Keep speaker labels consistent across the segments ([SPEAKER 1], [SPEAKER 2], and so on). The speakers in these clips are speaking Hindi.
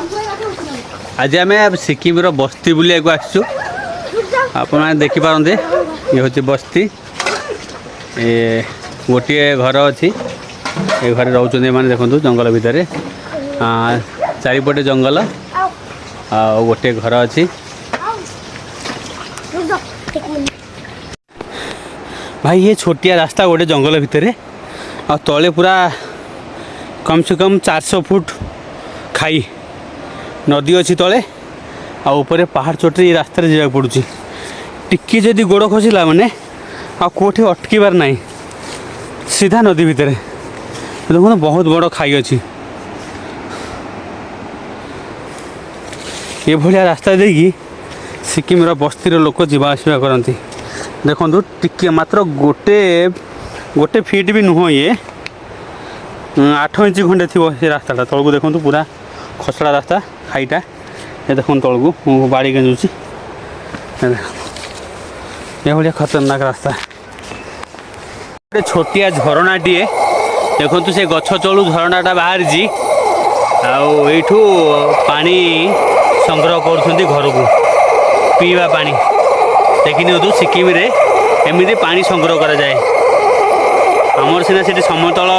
[SPEAKER 1] आज आम सिक्किम बस्ती बुलिया आसचु आपने देखिपारते ये हूँ बस्ती ए गोटे घर अच्छी ये घर रोच मैंने देखो जंगल भितर चारिपटे जंगल आ गोटे घर अच्छी भाई ये छोटिया रास्ता गोटे जंगल भितर आ तले पूरा कम से कम 400 फुट खाई नदी अच्छी तले आ ऊपर पहाड़ चोटे ये रास्ता जा पड़ुची टिकी जदि गोड़ खसला मैंने आ कोठी अटकबार ना सीधा नदी भितर देखो बहुत बड़ खाई अच्छी ये भाया रास्ता देकी सिक्किम बस्तीर लोक जावा आसवा करती देखो टिके मात्र गोटे गोटे फीट भी नुह ये 8 इंच खंडे थी से रास्ता तौक देखो पूरा खसड़ा रास्ता खाईटा ये देखो तौक बाड़ी गेंजुची ये भाया खतरनाक रास्ता गोटे छोटिया झरनाटीए देखो से गछ चलू झरनाटा बाहर आठू पानी संग्रह कर घर को पीवा पानी देखनी सिक्किम रे एमती पानी संग्रह करा जाए आमर सीना से समतल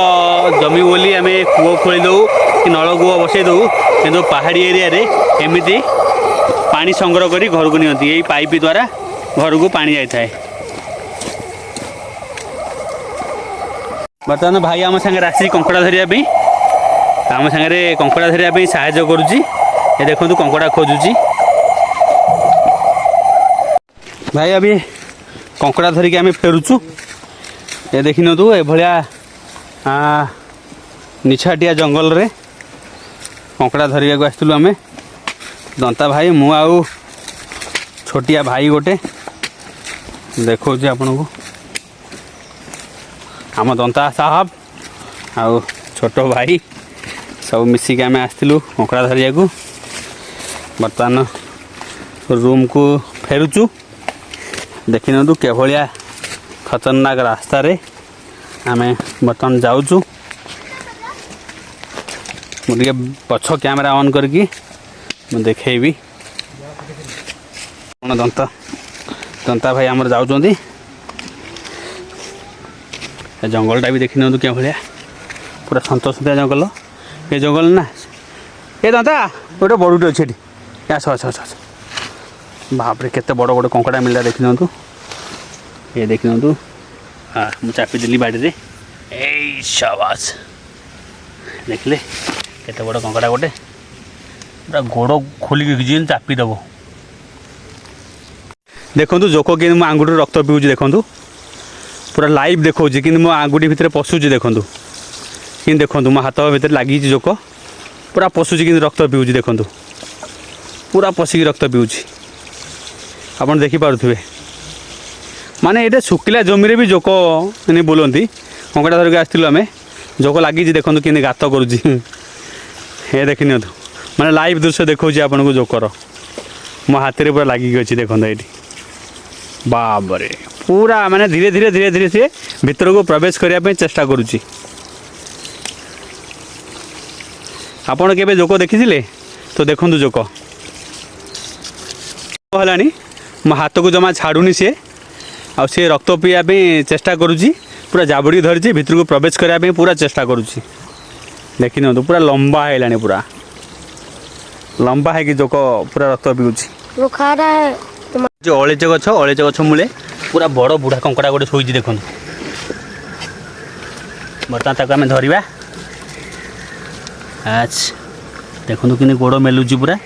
[SPEAKER 1] जमी बोली आम कूଅ खोली दो कि नलकूଅ बसई दो कि पहाड़ी एरिया रे एमती पानी संग्रह कर घर को नियंती यही पाइप द्वारा घर को पानी जाए बर्तमान भाई आम सागर आसी कंकड़ा धरिया आम सागर कंकड़ा धरिया साहाय्य करुच्ची ये देखो कंकड़ा खोजुची भाई अभी कंकड़ा धरिकी आम फेरुचु ये देखी नतु ए भलिया निछाटिया जंगल रे कंकड़ा धरिया को आसलु आम दंता भाई मु आउ छोटिया भाई गोटे देखो आपन को आम दंता साहब आउ छोट भाई सब मिसिक आम आसलु कंकड़ा धरिया को बर्तमान रूम को फेरुचु देखी नतु के भलिया खतरनाक रास्ता रे आम बर्तमान जाऊँ मुझे पछ कैमेरा ऑन करके मुझे देखेबी कौन दंता दंता भाई आमर जाऊँ जंगलटा भी देखी नतु क्या भलिया पूरा सतसतिया जंगल ये जंगल ना ये दंता गोटे बड़ुटे अच्छे आस आस आस आस बापरे केते बड़ बड़ कंकड़ा मिलला देखी नतु ये देखी नतु हाँ मुझे चापी देली बाड़ी रे ए शाबाश देखले केते बड़ कंकड़ा गोटे पूरा गोड़ खोलिक चापी दब देखो जोक कि मो आंगुठी रक्त पीऊँ देखो पूरा लाइव देखा कि मो आंगुठी भितर पशुची देखो कि देखो मो हाथ भीतर लगी जोक पूरा पशुची कि रक्त पीऊँ देखो पूरा पशिकी रक्त पीऊँ आपन देखिपे माने ये सुखिला जमी भी जोक नहीं बुलती कंकड़ा धरिक आसलु आम जोक लगी देखो कि गात करुच्ची ये देखी नि माने लाइव दृश्य देखा आपन को जोकर मो हाथ में पूरा लगिक अच्छी देखो ये बाबरे पूरा माने धीरे धीरे धीरे धीरे सी भीतर को प्रवेश करने चेष्टा करुच्ची आपन केबे जोक देखी तो देखु जोक है मो हाथ को जमा छाड़ूनी सी आ सी रक्त पीवाई चेष्टा करुच्ची पूरा जाबड़ी धरी भीतर को प्रवेश करने पूरा चेष्टा करुच्ची देखी न पूरा लंबा है पूरा लंबा है कि जोक पूरा रक्त पीऊँ जो अलेच गछ मूले पूरा बड़ बुढ़ा कंकड़ा गोटे शोची देखो बर्तमान ताको आम धरवा अच्छा देखो कि गोड़ मेलुची पूरा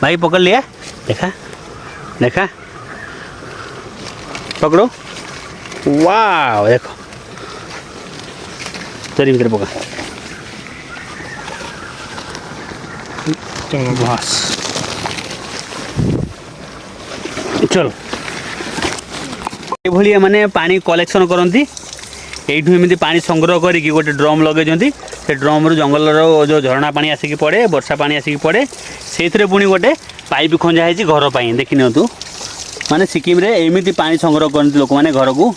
[SPEAKER 1] भाई पकड़ लिया देखा देखा पकड़ो वाह देखो चली भीतर पका बस चलो ये माने पानी कलेक्शन करती यू एमती पानी संग्रह करके गोटे ड्रम लगे से ड्रम रु जंगल जो झरणा पानी आसिक पड़े वर्षा पानी आसिक पड़े से पुणी गोटे पाइप खंजा है घर पर देखी नियंतु माने सिक्किम रे एमती पानी संग्रह करती लोक मैंने घर को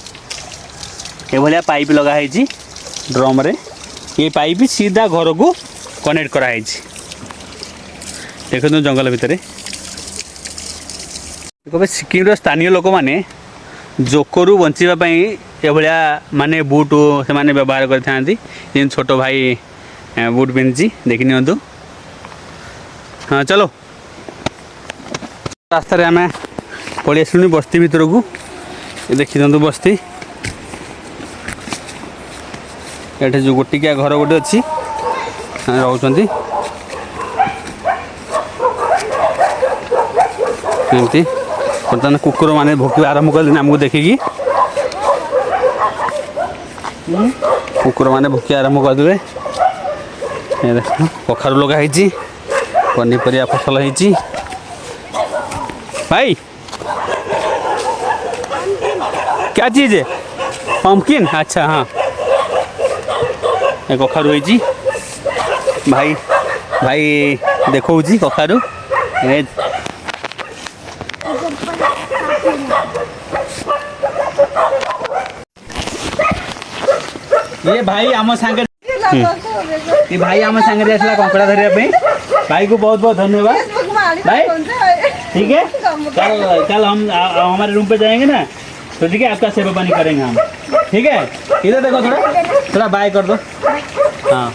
[SPEAKER 1] ये पाइप लगाई ड्रम रे ये पाइप सीधा घर को कनेक्ट कराई देखो जंगल भितर देखो सिक्किम स्थानीय लोक मैंने जोकरू बचापी ये माने बूट से माने व्यवहार करते छोट भाई बूट पिंधि देखी नियंतु। हाँ चलो रास्त आम पलि आसलुनि बस्ती भितर को देखी दिखाँ बस्ती ये जो गोटिकिया घर गोटे अच्छी रोचती एमती बर्तमान कुकुर माने भोकिबा आरंभ कले आमको देखिकी कुकुर माने भोकिया आरंभ करदे। कखारु लगा पनीपरिया फसल है भाई क्या चीज़ है पम्पकिन अच्छा हाँ कखारु है भाई भाई देखो कखारु ये भाई आम सांगे ये भाई आम सांगे आसला कंकड़ा धरिया भाई को बहुत बहुत धन्यवाद भाई। ठीक है कल कल हम हमारे रूम पे जाएंगे ना तो ठीक है आपका सेवा पानी करेंगे हम। ठीक है इधर देखो थोड़ा थोड़ा बाय कर दो हाँ।